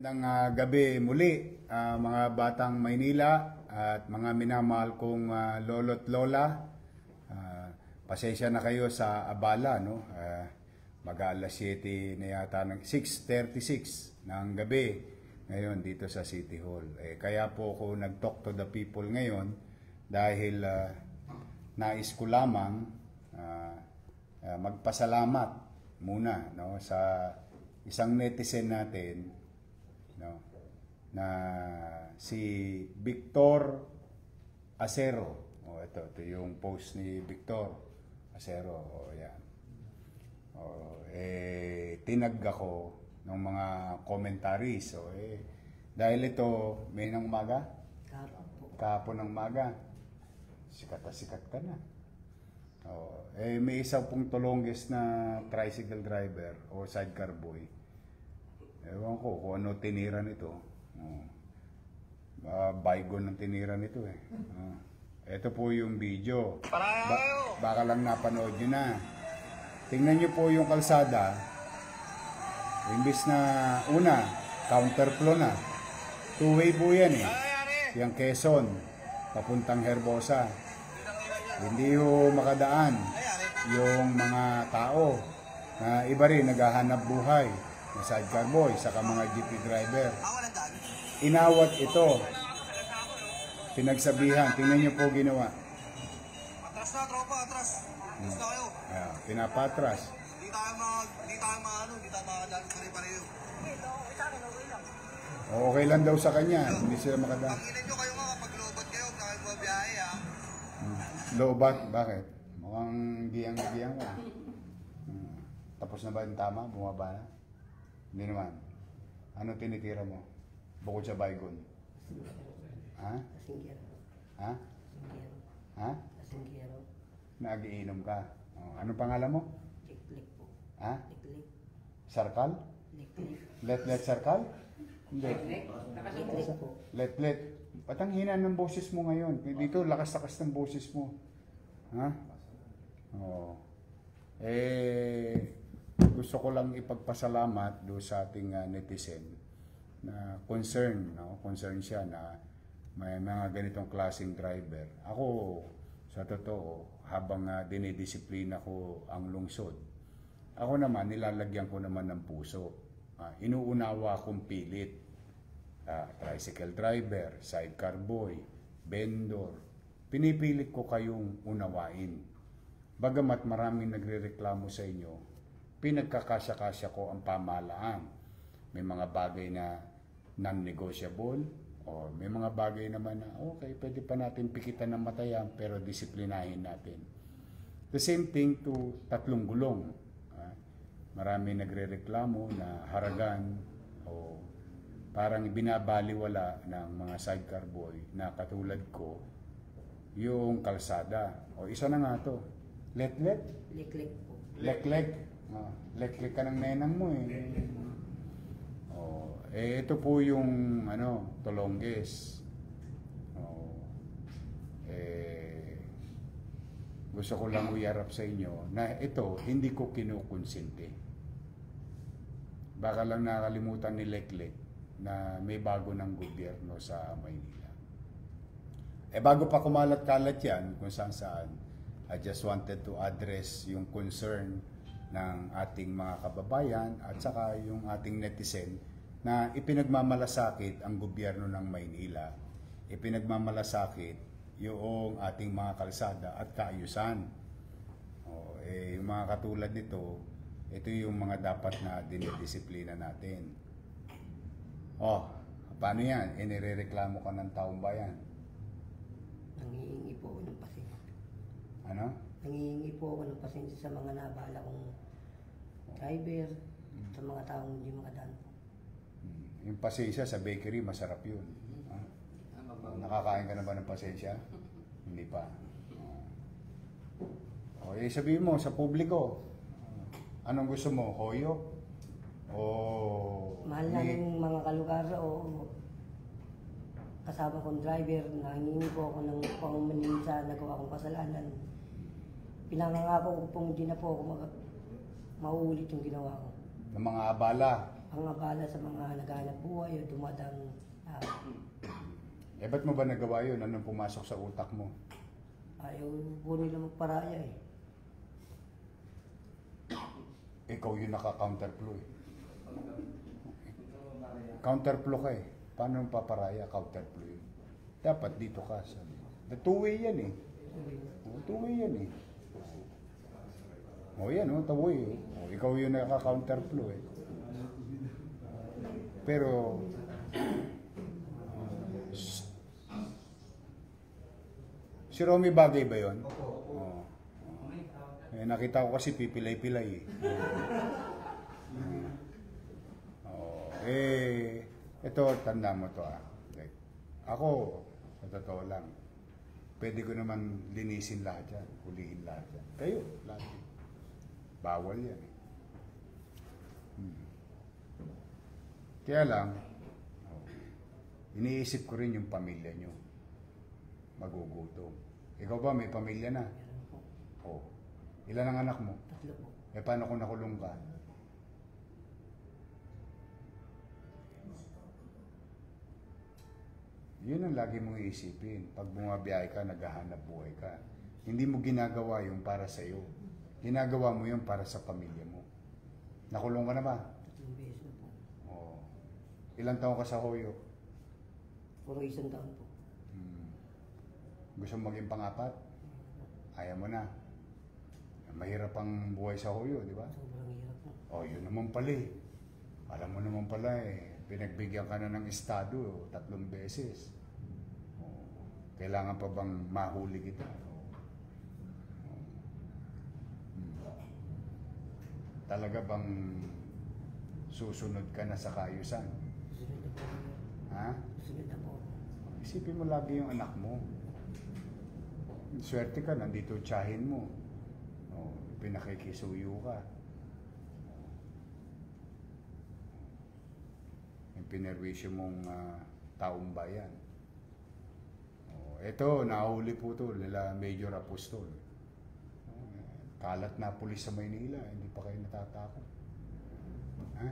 Ng gabi muli, mga batang Maynila at mga minamahal kong lolo't lola, pasensya na kayo sa abala, no? Mag-aalas 7 na yata ng 6:36 ng gabi ngayon dito sa City Hall. Kaya po ako nag-talk to the people ngayon dahil nais ko lamang magpasalamat muna, no, sa isang netizen natin, no, na si Victor Acero. Ito yung post ni Victor Acero. Yan. Tinag ako ng mga commentaries. Dahil ito, may ng umaga? Kahapon ng umaga. Sikat na sikat ka na. May isang pong tulongges na tricycle driver o sidecar boy. Ewan ko kung ano tinira nito. Bygone ang tinira nito eh. Ito po yung video. Baka lang napanood nyo na. Tingnan nyo po yung kalsada. Imbis na una, counterflow na. Two-way po yan eh. Yung Quezon, papuntang Herbosa. Hindi ho makadaan yung mga tao na iba rin naghahanap buhay na sidecar boy, saka mga jeepney driver. Inawat ito. Pinagsabihan. Tingnan nyo po ginawa. Atras na, tropa, atras. Atras na kayo. Pinapatras. Hindi tayo makadaan sa pare-pareho. Okay lang daw sa kanya. Hindi sila makadaan. Panginan nyo kayo nga kapag lobat kayo, kahit mabiyahe ha. Lobat? Bakit? Mukhang giyang-giyang ka. Tapos na ba yung tama? Bumaba na? Hindi naman. Ano tinitira mo? Bukod sa Bygone? Ha? Ha? Ha? Nag-iinom ka. Anong pangalan mo? Liklik po. Ha? Liklik. Sarkal? Liklik. Let Sarkal? Hindi. Liklik po. Let. Ba't ang hina ng boses mo ngayon? Dito, lakas-lakas ng boses mo. Ha? Gusto ko lang ipagpasalamat do sa ating netizen na concern, no? Concern siya na may mga ganitong klaseng driver. Ako, sa totoo, habang dinidisiplina ko ang lungsod, ako naman, nilalagyan ko naman ng puso. Inuunawa kong pilit. Tricycle driver, sidecar boy, vendor. Pinipilit ko kayong unawain. Bagamat maraming nagrereklamo sa inyo, pinagkakasya-kasya ko ang pamahalaan. May mga bagay na non-negotiable, o may mga bagay naman na okay, pwede pa natin pikitan ng matayan pero disiplinahin natin. The same thing to tatlong gulong. Marami nagrereklamo na haragan o parang binabaliwala ng mga sidecar boy na katulad ko yung kalsada. O isa na nga to. Let? Liklik po. Lek. Lek ka ng nenang mo eh. Ito po yung tulongges. Gusto ko lang uyarap sa inyo na ito hindi ko kinukonsente. Baka lang nakalimutan ni Leklek na may bago ng gobyerno sa Maynila. Bago pa kumalat-kalat yan kung saan, I just wanted to address yung concern ng ating mga kababayan at saka yung ating netizen na ipinagmamalasakit ang gobyerno ng Maynila, ipinagmamalasakit yung ating mga kalsada at kaayusan. Yung mga katulad nito, ito yung mga dapat na dinidisiplina natin. Paano yan? Nirereklamo ka ng taong bayan. Nangihingi po ako ng pasensya. Ano? Nangihingi po ako ng pasensya sa mga nabala kong driver, sa mga taong hindi makadaan po. Yung pasensya sa bakery, masarap yun. Nakakain ka na ba ng pasensya? Hindi pa. Sabihin mo sa publiko, anong gusto mo? Hoyo? Mahal na yung mga kalugar o kasama kong driver, nangingi po ako ng pangumanin sa nagawa kong kasalanan. Pinangangako ko pong hindi na po ako mauulit yung ginawa ko. Ng mga abala? pangabala sa mga naghahanap buhay o dumadang Eh, ba't mo ba nagawa yun? Anong pumasok sa utak mo? ayaw po nila magparaya eh. Ikaw yung naka-counterflow eh. Counterflow ka eh. Paano yung paparaya? Counterflow yun. Dapat dito ka. Sabi. The two-way yan eh. Two-way yan eh. O yan o, two-way. Ikaw yung naka-counterflow eh. Pero, si Romy bagay ba yun? Oo. Eh, nakita ko kasi pipilay-pilay eh. Ito, tanda mo to ah. Like, ako, sa totoo lang, pwede ko naman linisin lahat yan, hulihin lahat yan. Kayo, lahat yan. Bawal yan eh. Kaya lang, iniisip ko rin yung pamilya nyo. Magugutom. Ikaw ba, may pamilya na? Meron po. Oo. Ilan ang anak mo? 3 po. Eh, paano kung nakulong ka? Yun ang lagi mong iisipin. Pag bumabiyahe ka, naghahanap buhay ka. Hindi mo ginagawa yung para sa iyo. Ginagawa mo yung para sa pamilya mo. Nakulong ka na ba? 3 beses na po. Oo. Ilang taon ka sa Hoyo? Puro 1 taon po. Gusto mo maging pangapat? Ayaw mo na. Mahirap ang buhay sa Hoyo, di ba? Sobrang hirap po. Oh, yun naman pala eh. Alam mo naman pala eh. Pinagbigyan ka na ng estado 3 beses. Oh, kailangan pa bang mahuli kita? Talaga bang susunod ka na sa kaayusan? Susunod na po. Ha? Susunod na po. Isipin mo lagi yung anak mo. Swerte ka, nandito tiyahin mo. Oh, pinakikisuyo ka. Yung pinerwisyo mong taong bayan. Oh, ito, nahuli po to nila Major Apostol. Kalat na pulis sa Maynila, hindi pa kayo natatakot. Ha?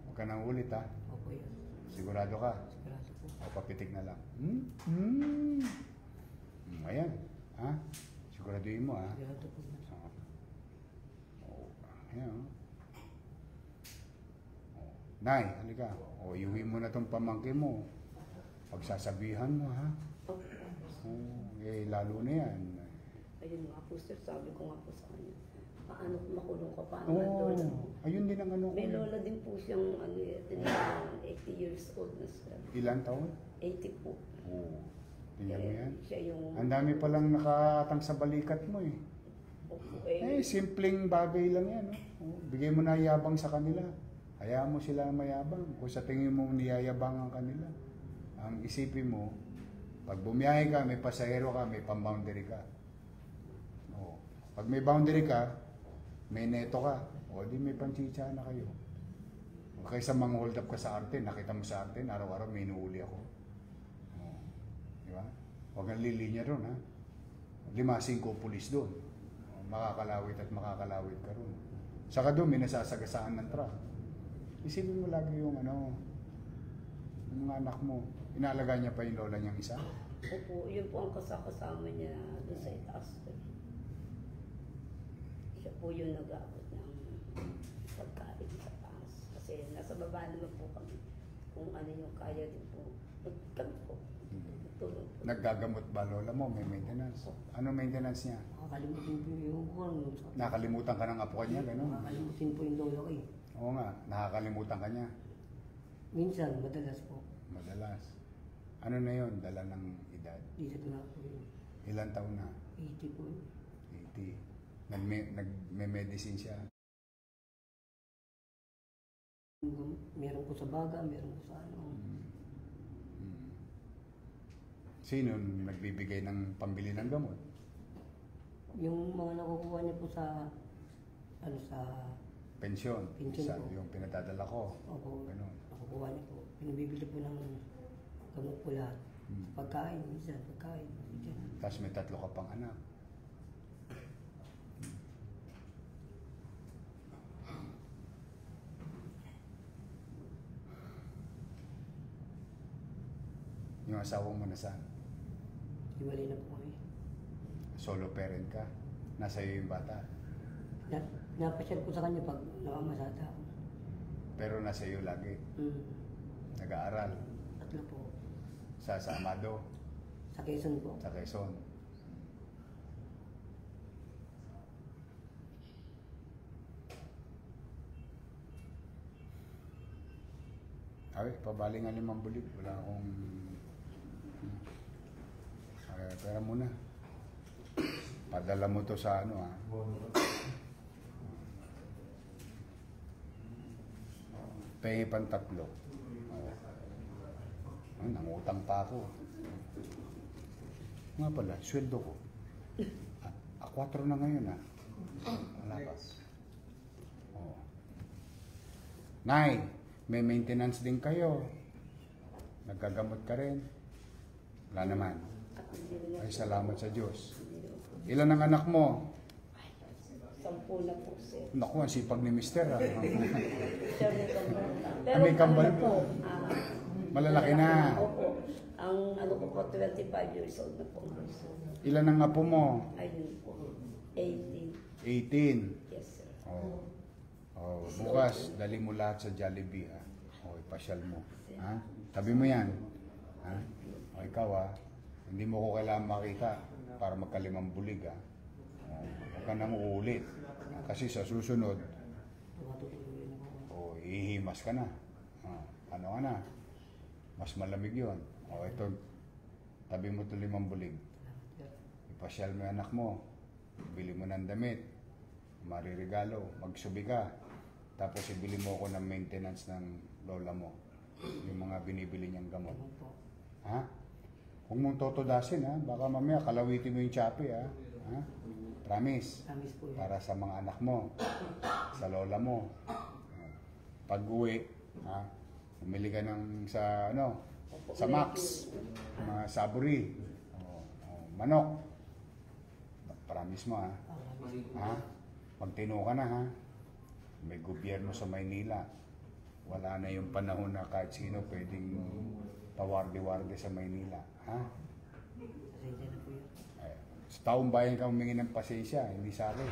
Huwag ka nang ulit ha. Opo yun. Sigurado ka? Sigurado po. O papitik na lang. Ayan. Ha? Siguraduhin mo ha. Sigurado po. Ayan. Nay, halika. O, iuwi mo na tong pamangkin mo. Pagsasabihan mo ha. Lalo na yan. Ayun nga po sir, sabi ko nga po sa kanya, paano kung makulong ka, paano Oo. nga lola mo? Ayun din ang ano ko. May lola din po siyang 80 years old na sir. Ilan taon? 80 po. Oo. Tingnan mo yan. Siya yung... Ang dami palang nakatang sa balikat mo eh. Simpleng bagay lang yan. Oh. Bigay mo na yabang sa kanila. Hayaan mo sila mayabang. Kung sa tingin mo niyayabang ang kanila. Ang isipin mo, pag bumiyahe ka, may pasahero ka, may pang-boundary ka. Oh. Pag may boundary ka, may neto ka. O di may panchicha na kayo. O kaysa mang hold up ka sa Arten, nakita mo sa Arten, araw-araw may inuuli ako. Oh. Di ba? Huwag kang lilinya doon ha. 5-5 pulis doon. Makakalawit at makakalawit ka ron. Saka doon, may nasasagasaan ng truck. Isipin mo lagi yung yung mga anak mo. Inaalaga niya pa yung lola niyang isa? Opo, yun po ang kasama niya doon sa itaas. Siya po yung nag-aabot ng pagkain sa taas. Kasi nasa baba naman po kami. Kung ano yung kaya din po. Kami po. Tulong po. Naggagamot ba lola mo? May maintenance? Ano maintenance niya? Nakakalimutin po yung buwan. Nakalimutan ka ng apo niya, gano'n? Nakakalimutin po yung lolo ko eh. Oo nga, nakakalimutan ka niya. Minsan, madalas po. Madalas. Ano na yon? Dala ng edad? Dito na po yun. Ilan taon na? 80 po yun. 80. Nagme-medicine siya. Meron po sa baga, meron po sa ano. Sino nagbibigay ng pambili ng gamot? Yung mga nakukuha niya po sa sa Pensyon. Pensyon Isa, po. yung pinadadala ko. opo, Ganun. nakukuha niya po. Pinabibili po ng gamot po lahat. Pagkain, minsan, pagkain. Tapos may 3 ka pang anak. Yung asawa mo nasaan? Hiwalay na po kami. Solo parent ka? Nasa iyo yung bata? Napasyal ko sa kanya pag namamasada ako. Pero nasa iyo lagi? Nag-aaral? Tatlo po. Sa Amado? Sa Quezon po. Sa Quezon? Ay, pabaling nga 5 bulig. Wala akong... Ay, pera muna. Padala mo to sa ano, ha? Pengi pang 3. Ay, nangutang pa ako. Nga pala, sweldo ko. 4 na ngayon, ha? Wala pa. Oh. Nay, may maintenance din kayo. Naggagamot ka rin. Wala naman. Ay, salamat sa Diyos. Ilan ang anak mo? 10 na po, sir. Naku, ang sipag ni Mister, ha? Sir, may kambal na. Pero May kambal ano po. Malalaki na. Opo. Ang ano ko po, 25 years old na po. Ilan ang apo mo? Ayun po. 18. 18. Yes, sir. Oh. Oh, bukas, dali mo lahat sa Jollibee, ha? O, ipasyal mo. Ha? Tabi mo yan. Ha? O, ikaw, ha? Hindi mo ko kailangan makita para magka5 bulig, ha? O, huwag ka nang uulit. Kasi sa susunod, Tumatutuloy na ako. o, ihimas ka na. Ano ka na? Mas malamig yon. O, ito, tabi mo ito 5 bulig. Ipasyal mo yung anak mo. Bili mo ng damit. Mariregalo. Magsubi ka. Tapos ibili mo ako ng maintenance ng lola mo. Yung mga binibili niyang gamot. Ano po? Ha? Huwag mong totodasin, ha? Baka mamaya kalawitin mo yung Shopee, ha? Ha? Promise. Promise po yan. Para sa mga anak mo. Sa lola mo. Pag-uwi, ha? Umili ka ng sa, ano? Sa Max. Mga saburi. Manok. Promise mo, ha? Ha? Magtino ka na, ha? May gobyerno sa Maynila. Wala na yung panahon na kahit sino pwedeng pawarde-warde sa Maynila. Ha? Pasensya na po yun. Sa taong bayan ka humingi ng pasensya, hindi sa akin.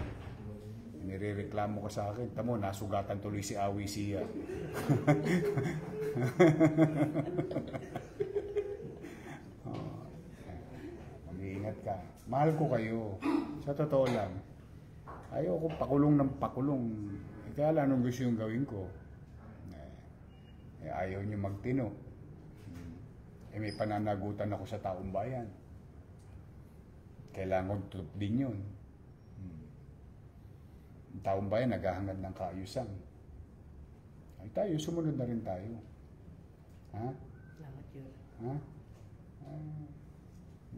Nirereklamo ka sa akin. Tamo, nasugatan tuloy si Awi siya. Mag-iingat ka. Mahal ko kayo. Sa totoo lang. Ayaw ko pakulong ng pakulong. Kaya lang anong gusto yung gawin ko. Ayaw niyo magtino. May pananagutan ako sa taong bayan. Kailangan ko tutup din yun. Ang taong bayan naghahangad ng kaayusan. Ay tayo, sumunod na rin tayo. Ha? Salamat yun. Ha?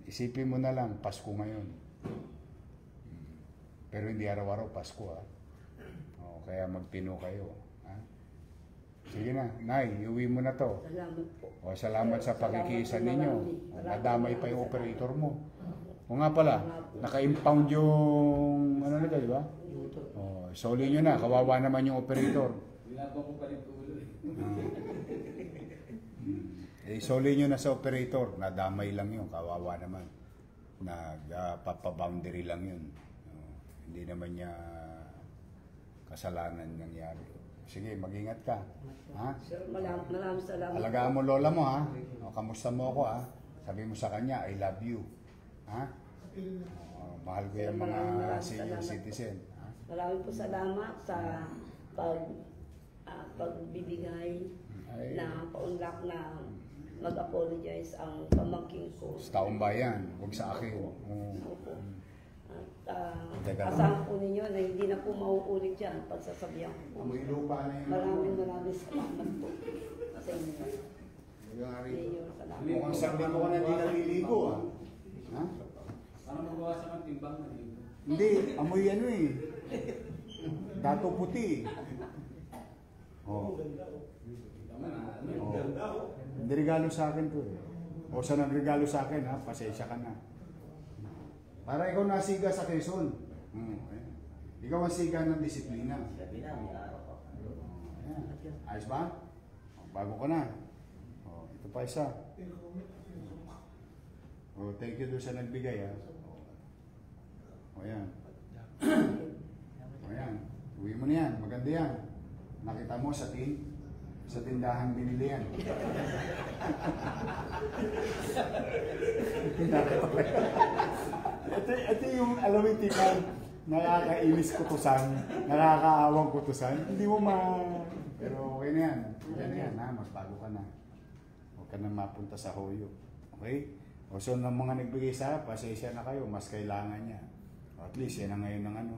Isipin mo na lang, Pasko ngayon. Pero hindi araw-araw Pasko, ha? Kaya magtino kayo. Ha? Sige na, Nay, iuwi mo na to. Salamat po. Salamat sa pakikiisa ninyo. Nadamay pa yung operator mo. O nga pala, naka-impound yung ano nito, di ba? Soli nyo na, kawawa naman yung operator. Binabang ko pa rin ulo eh. Soli nyo na sa operator, nadamay lang yun, kawawa naman. Nagpapaboundary lang yun. Hindi naman niya kasalanan nangyari. Sige, mag-ingat ka. Ha? Sir, maraming salamat. Alagaan mo lola mo, ha? Kamusta mo ako, ha? Sabi mo sa kanya, I love you. Ha? Mahal ko yung mga senior citizen. Ha? Maraming po salamat sa pagbibigay na paunlak na mag-apologize ang pamangking ko. Sa taong bayan, huwag sa akin. Opo. At asahan po ninyo na hindi na po mauulit yan pagsasabihan ko po. Amoy lupa na yun. Maraming salamat po sa inyo. Mayor, salamat. Mukhang sabi mo ka na hindi naliligo, ha? Ha? Ano mabawasan ang timbang na dito? Hindi, amoy ano eh. Dato puti. Oh. Hindi regalo sa akin to eh. O sa nagregalo sa akin, ha? Pasensya ka na. Para ikaw nasiga sa Quezon. Ikaw ang siga ng disiplina. Ayos ba? Bago ko na. Ito pa isa. Oh, thank you doon sa nagbigay, ha. O yan. O yan. Uwi mo na yan. Maganda yan. Nakita mo sa tindahan binili yan. ito yung, alam mo yung tikang nakakainis kutusan, nakakaawang kutusan. Hindi mo Pero okay na yan. Diyan na yan, ha. Magbago ka na. Huwag ka na mapunta sa hoyo. Okay? O so, ng mga nagbigay sa pasensya na kayo, mas kailangan niya. O, at least, yan na ngayon ng ano.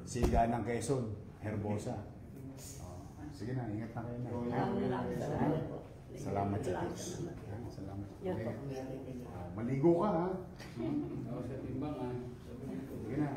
Siga ng Quezon, Herbosa. O, sige na, ingat na kayo na. Salamat po. Salamat sa Diyos. Salamat. Yan po. Maligo ka, ha? Ako sa timbang, Sige na.